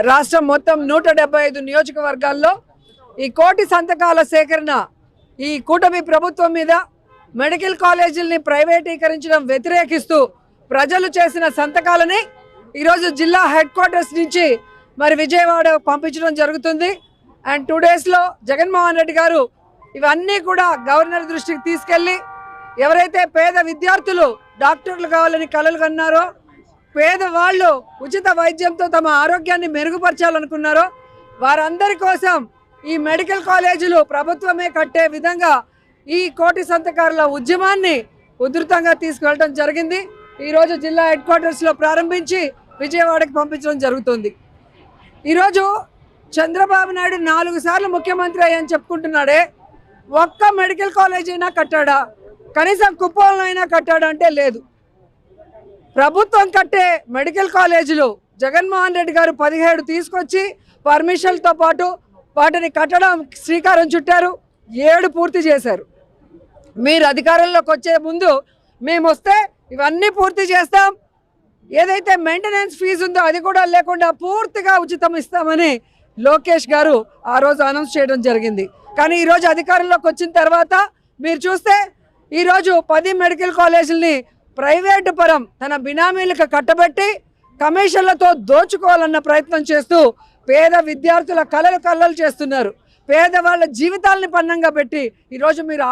రాష్ట్రం మొత్తం 175 నియోజకవర్గాల్లో ఈ కోటి సంతకాల సేకరణ ఈ కూటమి ప్రభుత్వం మీద మెడికల్ కాలేజీల్ని ప్రైవేటీకరించడం వ్యతిరేకిస్తూ ప్రజలు చేసిన సంతకాలని ఈరోజు జిల్లా హెడ్ క్వార్టర్స్ నుంచి మరి విజయవాడ పంపించడం జరుగుతుంది. అండ్ 2 డేస్లో జగన్మోహన్ రెడ్డి గారు ఇవన్నీ కూడా గవర్నర్ దృష్టికి తీసుకెళ్ళి ఎవరైతే పేద విద్యార్థులు డాక్టర్లు కావాలని కలలు కన్నారో, పేదవాళ్ళు ఉచిత వైద్యంతో తమ ఆరోగ్యాన్ని మెరుగుపరచాలనుకున్నారో వారందరి కోసం ఈ మెడికల్ కాలేజీలు ప్రభుత్వమే కట్టే విధంగా ఈ కోటి సంతకాల ఉద్యమాన్ని ఉధృతంగా తీసుకువెళ్ళడం జరిగింది. ఈరోజు జిల్లా హెడ్ క్వార్టర్స్లో ప్రారంభించి విజయవాడకి పంపించడం జరుగుతుంది. ఈరోజు చంద్రబాబు నాయుడు 4 సార్లు ముఖ్యమంత్రి అయ్యని చెప్పుకుంటున్నాడే, ఒక్క మెడికల్ కాలేజ్ అయినా కట్టాడా? కనీసం కుప్పంలో అయినా కట్టాడా అంటే లేదు. ప్రభుత్వం కట్టే మెడికల్ కాలేజీలు జగన్మోహన్ రెడ్డి గారు 17 తీసుకొచ్చి పర్మిషన్లతో పాటు వాటిని కట్టడం శ్రీకారం చుట్టారు. 7 పూర్తి చేశారు. మీరు అధికారంలోకి వచ్చే ముందు మేము వస్తే ఇవన్నీ పూర్తి చేస్తాం, ఏదైతే మెయింటెనెన్స్ ఫీజు ఉందో అది కూడా లేకుండా పూర్తిగా ఉచితం ఇస్తామని లోకేష్ గారు ఆ రోజు అనౌన్స్ చేయడం జరిగింది. కానీ ఈరోజు అధికారంలోకి వచ్చిన తర్వాత మీరు చూస్తే ఈరోజు 10 మెడికల్ కాలేజీలని ప్రైవేటు పరం తన బినామీలకు కట్టబెట్టి కమిషన్లతో దోచుకోవాలన్న ప్రయత్నం చేస్తూ పేద విద్యార్థుల కలలు చేస్తున్నారు. పేదవాళ్ళ జీవితాలని పన్నంగా పెట్టి ఈరోజు మీరు